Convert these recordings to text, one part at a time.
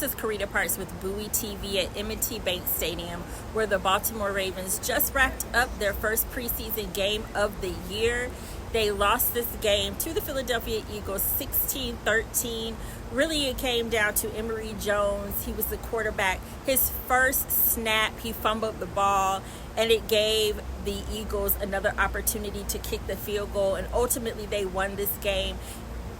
This is Carita Packs with Bowie TV at M&T Bank Stadium, where the Baltimore Ravens just wrapped up their first preseason game of the year. They lost this game to the Philadelphia Eagles 16-13. Really, it came down to Emory Jones. He was the quarterback. His first snap, he fumbled the ball, and it gave the Eagles another opportunity to kick the field goal, and ultimately they won this game.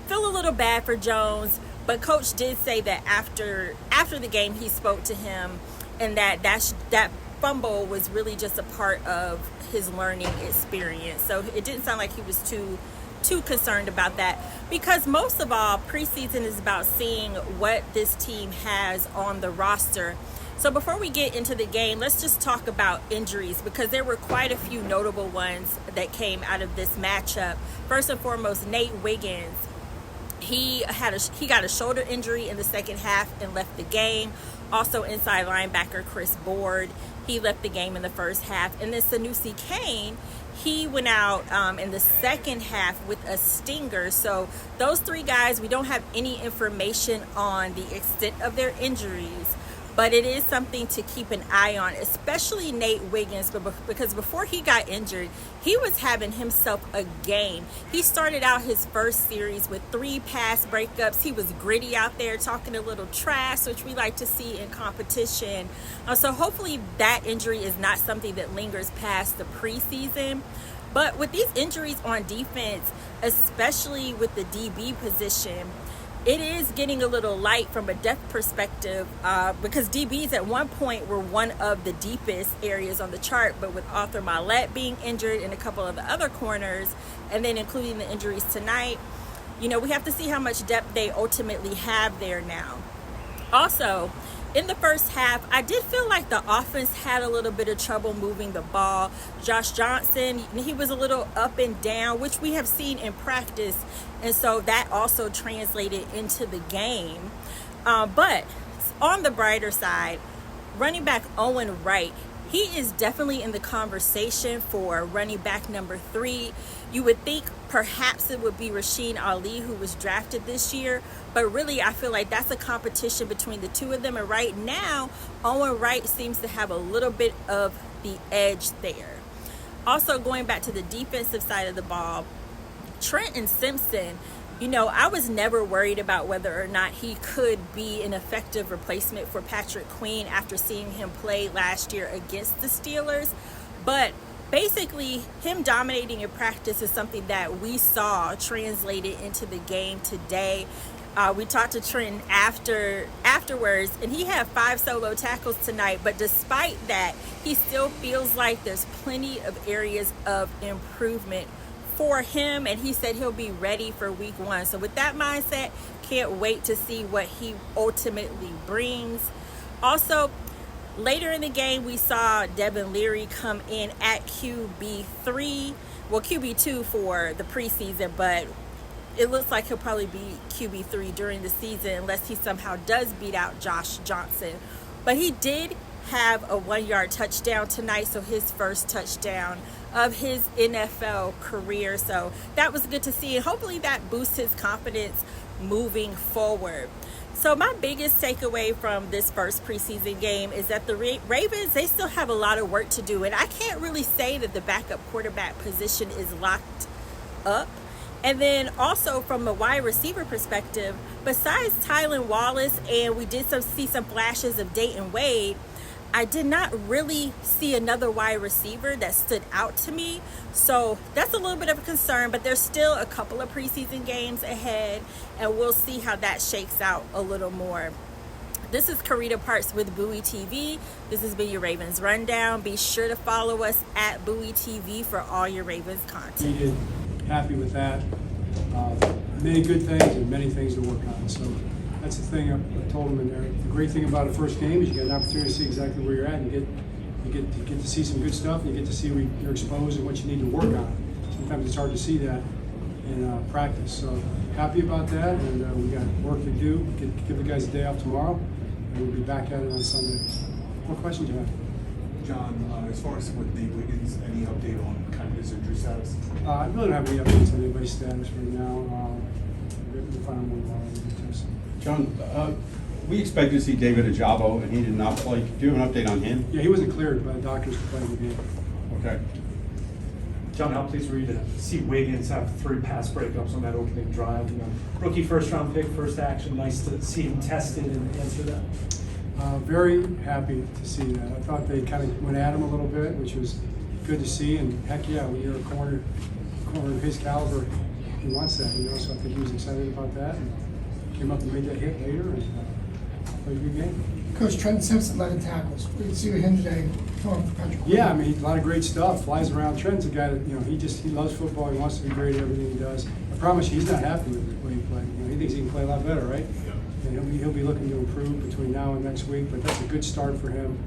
Feel a little bad for Jones, but Coach did say that after the game he spoke to him, and that fumble was really just a part of his learning experience. So it didn't sound like he was too concerned about that, because most of all, preseason is about seeing what this team has on the roster. So before we get into the game, let's just talk about injuries, because there were quite a few notable ones that came out of this matchup. First and foremost, Nate Wiggins. He got a shoulder injury in the second half and left the game. Also, inside linebacker Chris Board, he left the game in the first half. And then Sanusi Kane, he went out in the second half with a stinger. So those three guys, we don't have any information on the extent of their injuries, but it is something to keep an eye on, especially Nate Wiggins, because before he got injured, he was having himself a game. He started out his first series with 3 pass breakups. He was gritty out there, talking a little trash, which we like to see in competition. So hopefully that injury is not something that lingers past the preseason. But with these injuries on defense, especially with the DB position, it is getting a little light from a depth perspective, because DBs at one point were one of the deepest areas on the chart, but with Arthur Maulet being injured and a couple of the other corners, and then including the injuries tonight, we have to see how much depth they ultimately have there now. Also, in the first half, I did feel like the offense had a little bit of trouble moving the ball. Josh Johnson, he was a little up and down, which we have seen in practice, and so that also translated into the game. But on the brighter side, running back Owen Wright, he is definitely in the conversation for running back number 3. You would think perhaps it would be Rasheen Ali, who was drafted this year, but really I feel like that's a competition between the two of them, and right now Owen Wright seems to have a little bit of the edge there. Also, going back to the defensive side of the ball, Trenton Simpson, I was never worried about whether or not he could be an effective replacement for Patrick Queen after seeing him play last year against the Steelers. But basically, him dominating in practice is something that we saw translated into the game today. We talked to Trenton afterwards, and he had 5 solo tackles tonight. But despite that, he still feels like there's plenty of areas of improvement for him, and he said he'll be ready for week 1. So with that mindset, can't wait to see what he ultimately brings. Also, later in the game, we saw Devin Leary come in at QB3, QB2 for the preseason, but it looks like he'll probably be QB3 during the season unless he somehow does beat out Josh Johnson. But he did have a 1-yard touchdown tonight, so his first touchdown of his NFL career. So that was good to see, and hopefully that boosts his confidence moving forward. So my biggest takeaway from this first preseason game is that the Ravens, they still have a lot of work to do, and I can't really say that the backup quarterback position is locked up. And then also from a wide receiver perspective, besides Tylan Wallace, and we did see some flashes of Dayton Wade, I did not really see another wide receiver that stood out to me. So that's a little bit of a concern, but there's still a couple of preseason games ahead, and we'll see how that shakes out a little more. This is Carita Packs with Bowie TV. This has been your Ravens Rundown. Be sure to follow us at Bowie TV for all your Ravens content. We did happy with that. Many good things and many things to work on. So that's the thing I told them in there. The great thing about a first game is you get an opportunity to see exactly where you're at, and you get to see some good stuff, and you get to see where you're exposed and what you need to work on. Sometimes it's hard to see that in practice. So happy about that, and we got work to do. Give the guys a day off tomorrow, and we'll be back at it on Sunday. What questions do you have? John, as far as with Nate Wiggins, any update on kind of his injury status? I really don't have any updates on anybody's status right now. We'll find out more about it. John, We expected to see David Ajabo, and he did not play. Do you have an update on him? Yeah, he wasn't cleared by the doctors to play the game. Okay. John, how pleased were you to see Wiggins have 3 pass breakups on that opening drive? You know, rookie first-round pick, first action. Nice to see him tested and answer that. Very happy to see that. I thought they kind of went at him a little bit, which was good to see. And heck yeah, when you're a corner of his caliber, he wants that. You know, so I think he was excited about that and came up and made that hit later and played a good game. Coach, Trenton Simpson led in tackles. We can see with him today throwing for Patrick. Yeah, I mean, a lot of great stuff. Flies around. Trenton's a guy that, you know, he loves football. He wants to be great at everything he does. I promise you, he's not happy with the way he played. You know, he thinks he can play a lot better, right? Yeah. And he'll be looking to improve between now and next week, but that's a good start for him.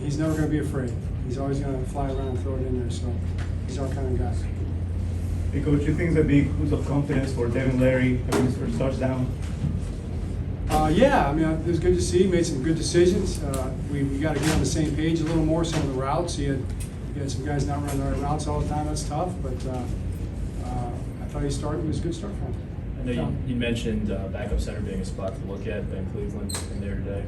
He's never going to be afraid. He's always going to fly around and throw it in there, so he's our kind of guy. Hey, Coach, you think it's a big boost of confidence for Devin Larry having his first touchdown? Yeah, I mean, it was good to see. He made some good decisions. We got to get on the same page a little more. Some of the routes, he had some guys not running the right routes all the time. That's tough, but I thought it was a good start for him. I know you mentioned backup center being a spot to look at in Cleveland in there today.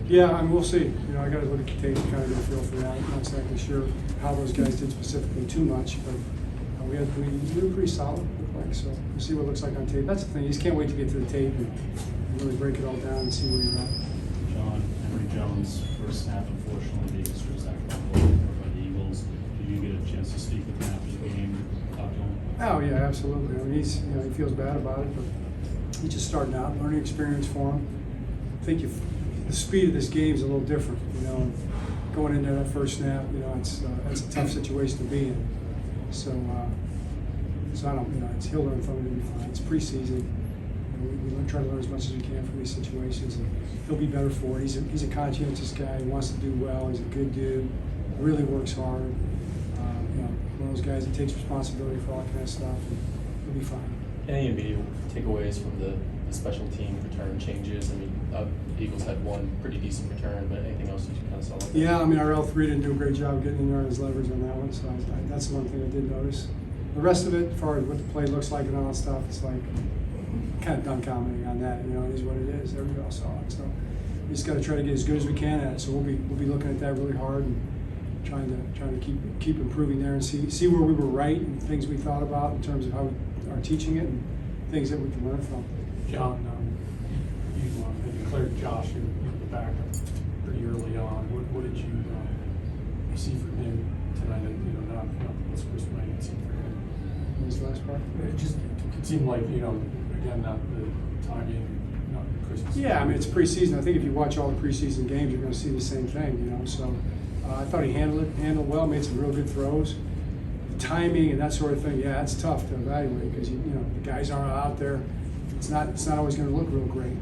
Yeah, I mean, we'll see. You know, I got to look at the tape and kind of get a feel for that. I'm not exactly sure how those guys did specifically too much, but we were pretty solid, looked like. So we'll see what it looks like on tape. That's the thing. You just can't wait to get to the tape and really break it all down and see where you're at. John, Henry Jones, first snap, unfortunately, being strip sack by the Eagles. Did you get a chance to speak with him after the game? Talk to him? Oh yeah, absolutely. I mean, he feels bad about it, but he's just starting out, learning experience for him. I think the speed of this game is a little different. You know, going into that first snap, you know, it's a tough situation to be in. So I don't, you know, he'll learn from it and be fine. It's preseason. We try to learn as much as we can from these situations, and he'll be better for it. He's a conscientious guy. He wants to do well. He's a good dude. Really works hard. You know, one of those guys that takes responsibility for all that kind of stuff. And he'll be fine. Any immediate takeaways from the special team return changes? I mean, the Eagles had one pretty decent return, but anything else you kind of saw? Like that? Yeah, I mean, our L3 didn't do a great job getting in there on his leverage on that one, so that's the one thing I did notice. The rest of it, as far as what the play looks like and all that stuff, it's like kind of done commenting on that. You know, it is what it is. Everybody else saw it, so we just got to try to get as good as we can at it. So we'll be looking at that really hard and trying to keep improving there and see where we were right and things we thought about in terms of how we are teaching it and things that we can learn from. John, you declared Josh the backup pretty early on. What did you see from him tonight? Not what's Chris Wayne seen for him? What was the last part? It seemed like, again, not the timing, not Christmas. Yeah, I mean, it's preseason. I think if you watch all the preseason games, you're going to see the same thing, So I thought he handled well, made some real good throws. The timing and that sort of thing, yeah, it's tough to evaluate because the guys aren't out there. It's not always going to look real great.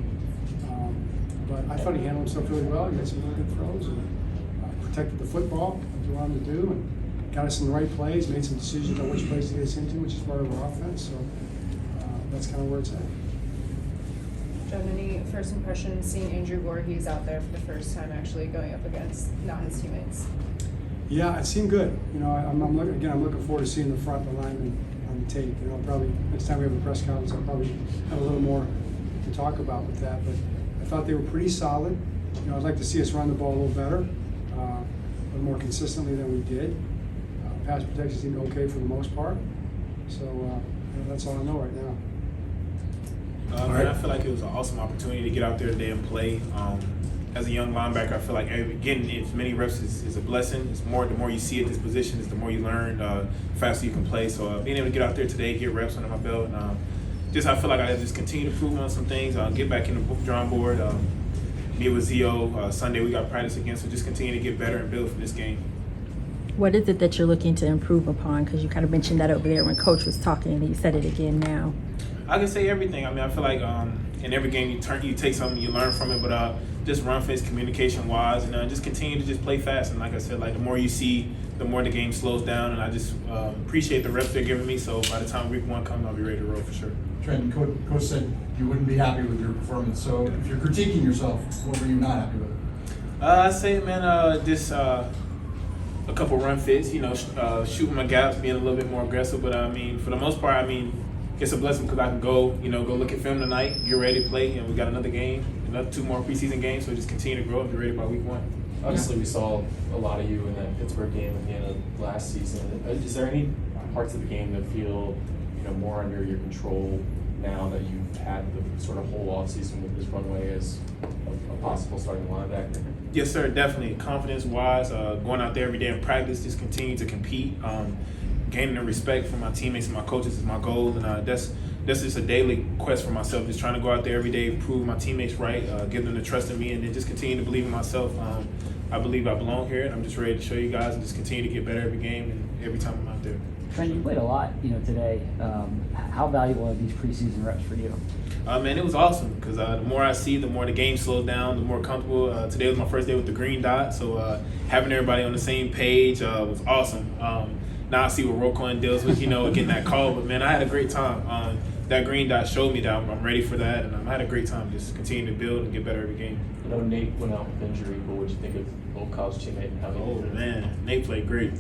But I thought he handled himself really well. He made some really good throws and protected the football, as we wanted to do, and got us in the right plays, made some decisions on which plays to get us into, which is part of our offense. So that's kind of where it's at. John, any first impressions seeing Andrew Voorhees out there for the first time actually going up against not his teammates? Yeah, it seemed good. I'm looking forward to seeing the front alignment on the tape. Probably next time we have a press conference, I'll probably have a little more to talk about with that. But I thought they were pretty solid. I'd like to see us run the ball a little better, a little more consistently than we did. Pass protection seemed okay for the most part. So that's all I know right now. I feel like it was an awesome opportunity to get out there today and play. As a young linebacker, I feel like getting as many reps is a blessing. It's more the more you see at this position, is the more you learn, the faster you can play. So being able to get out there today, get reps under my belt, I feel like I just continue to improve on some things. Get back in the drawing board. Meet with Zio Sunday. We got practice again, so just continue to get better and build for this game. What is it that you're looking to improve upon? Because you kind of mentioned that over there when Coach was talking, and you said it again now. I can say everything. I mean, I feel like in every game you take something, you learn from it, but just run fast, communication-wise, and just continue to just play fast. And like I said, like the more you see, the more the game slows down, and I just appreciate the reps they're giving me. So by the time week 1 comes, I'll be ready to roll for sure. Trenton, Coach said you wouldn't be happy with your performance. So if you're critiquing yourself, what were you not happy with? I say, man, just a couple run fits, shooting my gaps, being a little bit more aggressive. But I mean, for the most part, it's a blessing because I can go look at film tonight, get ready to play, and we got another game, another 2 more preseason games, so just continue to grow and be ready by week 1. Obviously, we saw a lot of you in that Pittsburgh game at the end of last season. Is there any parts of the game that feel, more under your control now that you've had the sort of whole offseason with this runway as a possible starting linebacker? Yes, sir, definitely. Confidence-wise, going out there every day in practice, just continue to compete, gaining the respect from my teammates and my coaches is my goal, and that's just a daily quest for myself, just trying to go out there every day, prove my teammates right, give them the trust in me, and then just continue to believe in myself. I believe I belong here, and I'm just ready to show you guys and just continue to get better every game and every time I'm out there. Trent, you played a lot, today. How valuable are these preseason reps for you? Man, it was awesome because the more I see, the more the game slows down, the more comfortable. Today was my first day with the green dot, so having everybody on the same page was awesome. Now I see what Roquan deals with, getting that call. But, man, I had a great time. That green dot showed me that I'm ready for that, and I had a great time just continuing to build and get better every game. Nate went out with injury, but what did you think of old college teammate and how he did? Oh, man, Nate played great.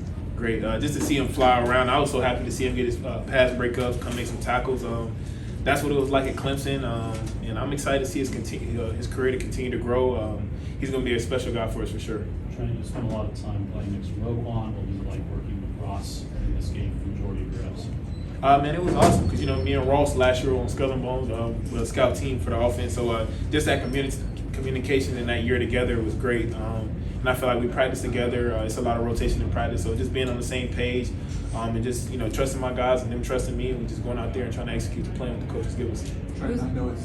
Just to see him fly around. I was so happy to see him get his pass breakups, come make some tackles. That's what it was like at Clemson, and I'm excited to see his career to continue to grow. He's going to be a special guy for us for sure. Trent, you spent a lot of time playing next to Roquan. What was it like working with Ross in this game for the majority of your reps? Man, it was awesome because, me and Ross last year on Skull and Bones with a scout team for the offense. So just that communication in that year together was great. And I feel like we practice together. It's a lot of rotation in practice. So just being on the same page and just, trusting my guys and them trusting me and just going out there and trying to execute the plan what the coaches give us. Trent, I know it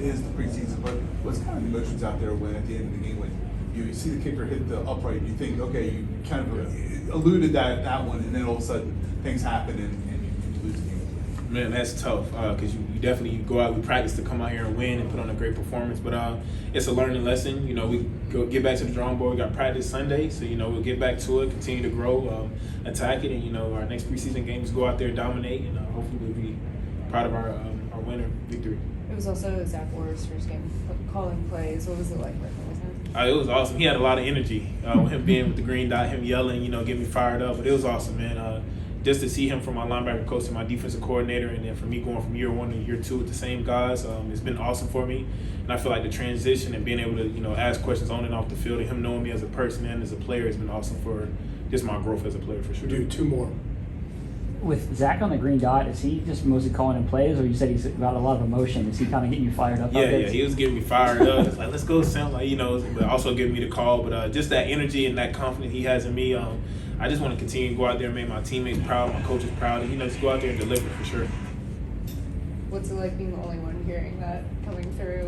is the preseason, but what's kind of the emotions out there when at the end of the game when you see the kicker hit the upright and you think, okay, you kind of alluded that one, and then all of a sudden things happen and you lose the game. Man, that's tough because you definitely go out, we practice to come out here and win and put on a great performance. But it's a learning lesson. We get back to the drawing board. We got practice Sunday, so we'll get back to it, continue to grow, attack it, and our next preseason games go out there, dominate, and hopefully we'll be proud of our winner victory. It was also Zach Orr's first game calling plays. What was it like working with him? It was awesome. He had a lot of energy. Him being with the green dot, him yelling, getting me fired up. But it was awesome, man. Just to see him from my linebacker coach to my defensive coordinator, and then for me going from year 1 to year 2 with the same guys, it's been awesome for me. And I feel like the transition and being able to, ask questions on and off the field, and him knowing me as a person and as a player has been awesome for just my growth as a player for sure. Do 2 more. With Zach on the green dot, is he just mostly calling in plays, or you said he's got a lot of emotion? Is he kind of getting you fired up? Yeah, he was getting me fired up. It's like, let's go, Sam, but also giving me the call. But just that energy and that confidence he has in me, I just want to continue to go out there and make my teammates proud, my coaches proud, and just go out there and deliver for sure. What's it like being the only one hearing that coming through,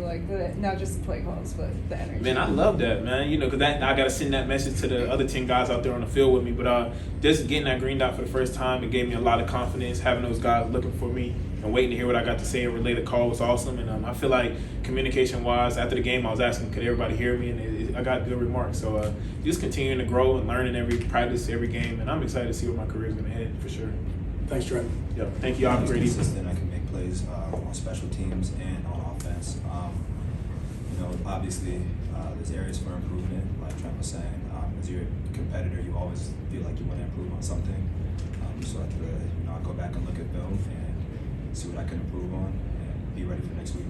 not just the play calls, but the energy? Man, I love that, man. Because I got to send that message to the other 10 guys out there on the field with me. But just getting that green dot for the first time, it gave me a lot of confidence. Having those guys looking for me and waiting to hear what I got to say and relay the call was awesome. And I feel like communication-wise, after the game, I was asking, could everybody hear me? And I got good remarks. So just continuing to grow and learning every practice, every game. And I'm excited to see where my career is going to head for sure. Thanks, Trent. Yeah, thank you all for great evening. Consistent, I can make plays on special teams and on offense. Obviously, there's areas for improvement, like Trent was saying. As you're a competitor, you always feel like you want to improve on something. So I go back and look at film and see what I can improve on and be ready for next week.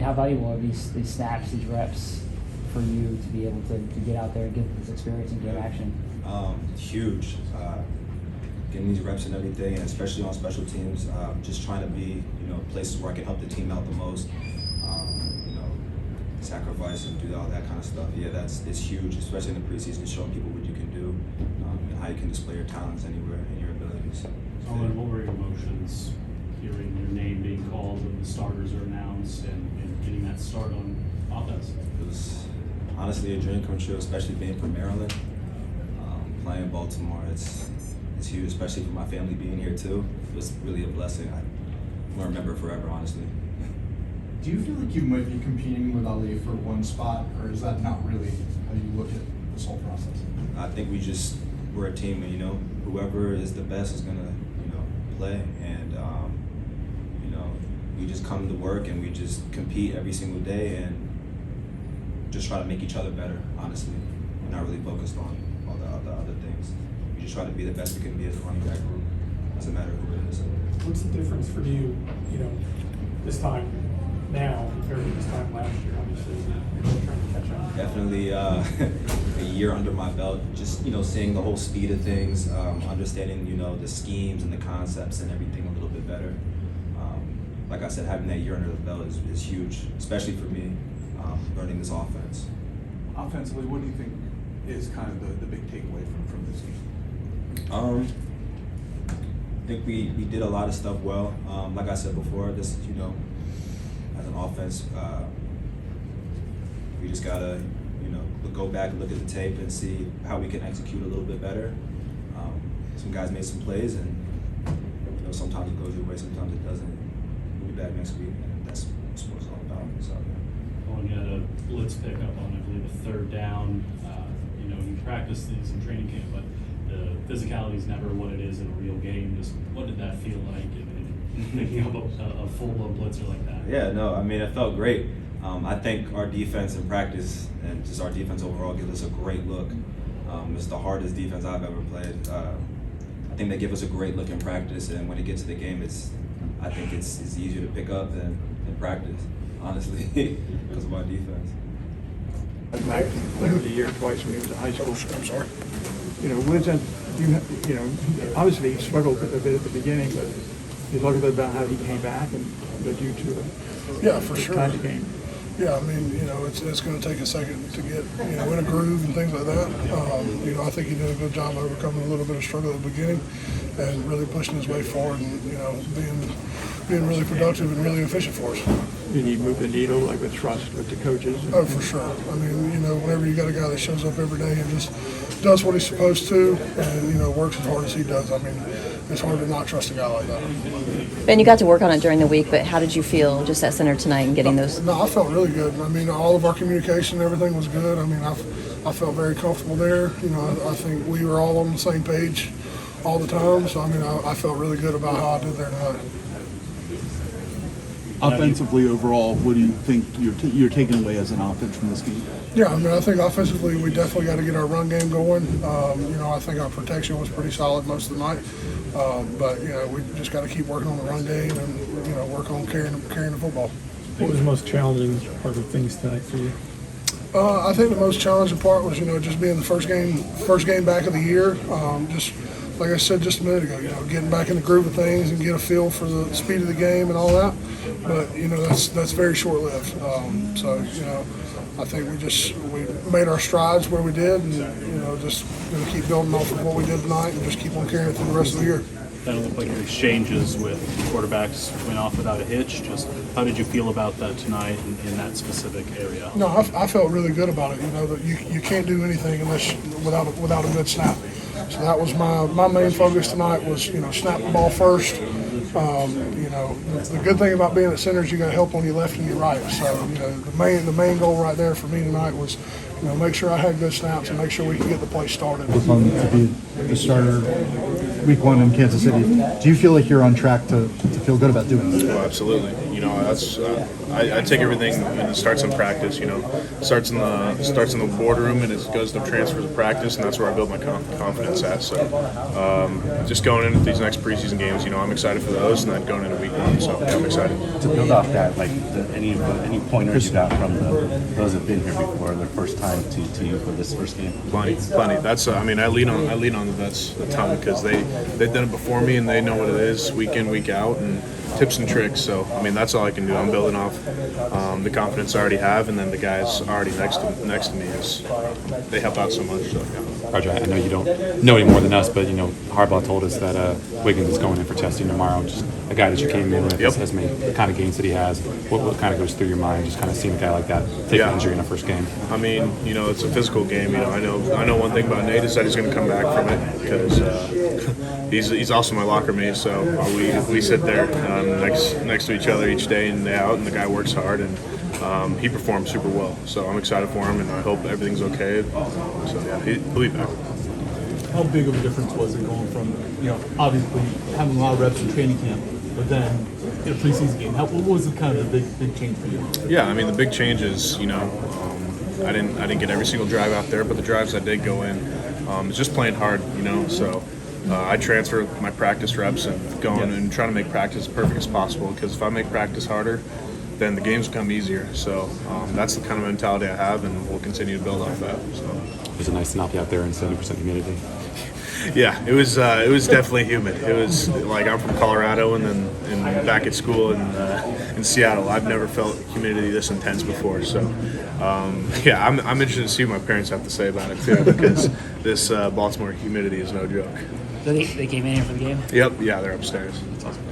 How valuable are these snaps, these reps, for you to be able to get out there and get this experience and get action? Huge. Getting these reps and everything, and especially on special teams, just trying to be, places where I can help the team out the most. Sacrifice and do all that kind of stuff. Yeah, it's huge, especially in the preseason, showing people what you can do and how you can display your talents anywhere and your abilities. Owen, what were your emotions hearing your name being called when the starters are announced and getting that start on offense? It was honestly a dream come true, especially being from Maryland. Playing Baltimore, it's huge, especially for my family being here too. It was really a blessing. I'm gonna remember it forever, honestly. Do you feel like you might be competing with Ali for one spot, or is that not really how you look at this whole process? I think we're a team, and whoever is the best is gonna play, and we just come to work and we just compete every single day and just try to make each other better. Honestly, we're not really focused on all the other things. We just try to be the best we can be as a running back group. Doesn't matter who it is. What's the difference for you, this time now compared to this time last year? Obviously, you're trying to catch up. Definitely a year under my belt, just seeing the whole speed of things, understanding the schemes and the concepts and everything a little bit better. Like I said, having that year under the belt is huge, especially for me, learning this offense. Offensively, what do you think is kind of the big takeaway from this game? I think we did a lot of stuff well. Like I said before, just as an offense, we just gotta go back and look at the tape and see how we can execute a little bit better. Some guys made some plays, and sometimes it goes your way, sometimes it doesn't. We'll be back next week, and that's what sports is all about. So, Well, you had a blitz pickup on, I believe, a third down. You practice these in training camp, but the physicality is never what it is in a real game. Just what did that feel like picking up a full-blown blitzer like that? Yeah, no, I mean, it felt great. I think our defense in practice and just our defense overall gives us a great look. It's the hardest defense I've ever played. I think they give us a great look in practice, and when it gets to the game, I think it's easier to pick up than in practice, honestly, because of our defense. Back the year twice when he was in high school. I'm sorry. What is that? Obviously he struggled a bit at the beginning, but you talk a bit about how he came back and led you to for sure. kind of game. Yeah, I mean, it's going to take a second to get, in a groove and things like that. I think he did a good job overcoming a little bit of struggle at the beginning and really pushing his way forward and, being really productive and really efficient for us. Did he move the needle, like with trust with the coaches? Oh, for sure. I mean, whenever you got a guy that shows up every day and just does what he's supposed to and, works as hard as he does, I mean, it's hard to not trust a guy like that. Ben, you got to work on it during the week, but how did you feel just at center tonight and getting those? No, I felt really good. I mean, all of our communication, everything was good. I mean, I felt very comfortable there. I think we were all on the same page all the time. So, I mean, I felt really good about how I did there tonight. Offensively, overall, what do you think you're taking away as an offense from this game? Yeah, I mean, I think offensively we definitely got to get our run game going. I think our protection was pretty solid most of the night. But we just got to keep working on the run game and work on carrying the football. What was the most challenging part of things tonight for you? I think the most challenging part was just being the first game back of the year. Just like I said just a minute ago, getting back in the groove of things and get a feel for the speed of the game and all that. But that's very short-lived. So I think we made our strides where we did, and just going to keep building off of what we did tonight and just keep on carrying it through the rest of the year. That looked like your exchanges with quarterbacks went off without a hitch. Just how did you feel about that tonight in that specific area? No, I felt really good about it. That you can't do anything without a good snap. So that was my main focus tonight was snap the ball first. The good thing about being at center is you got help on your left and your right. So the main goal right there for me tonight was make sure I had good snaps and make sure we could get the play started. To be the starter week one in Kansas City, do you feel like you're on track to feel good about doing this? Oh, absolutely. That's I take everything when it starts in practice. Starts in the boardroom and it goes to transfer to practice, and that's where I build my confidence at. So just going into these next preseason games, I'm excited for those, and then going into week one. So yeah, I'm excited. To build off that, like any pointers you got from those that have been here before, their first time to you for this first game? Plenty. That's I lean on the vets a ton because they've done it before me and they know what it is week in, week out, and tips and tricks. So that's all I can do. I'm building off the confidence I already have, and then the guys already next to me they help out so much. So yeah. Roger, I know you don't know any more than us, but Harbaugh told us that Wiggins is going in for testing tomorrow. Just a guy that you came in with has made the kind of gains that he has. What kind of goes through your mind, just kind of seeing a guy like that take an injury in a first game? It's a physical game. I know one thing about Nate is that he's going to come back from it because he's also my locker mate. So we sit there next to each other each day in and day out, and the guy works hard and he performs super well. So I'm excited for him, and I hope everything's okay. So yeah, he'll be back. How big of a difference was it going from, obviously having a lot of reps in training camp, but then in a preseason game? What was the kind of the big change for you? Yeah, the big change is, I didn't get every single drive out there, but the drives I did go in, It's just playing hard, you know. So I transfer my practice reps and going and trying to make practice as perfect as possible. Because if I make practice harder, then the games become easier. So that's the kind of mentality I have, and we'll continue to build off that. So. It was nice to not be out there in 70% humidity. Yeah, it was definitely humid. It was like I'm from Colorado and then back at school in Seattle. I've never felt humidity this intense before. So yeah, I'm interested to see what my parents have to say about it too, because this Baltimore humidity is no joke. So they came in here for the game? Yep, yeah, they're upstairs. That's awesome.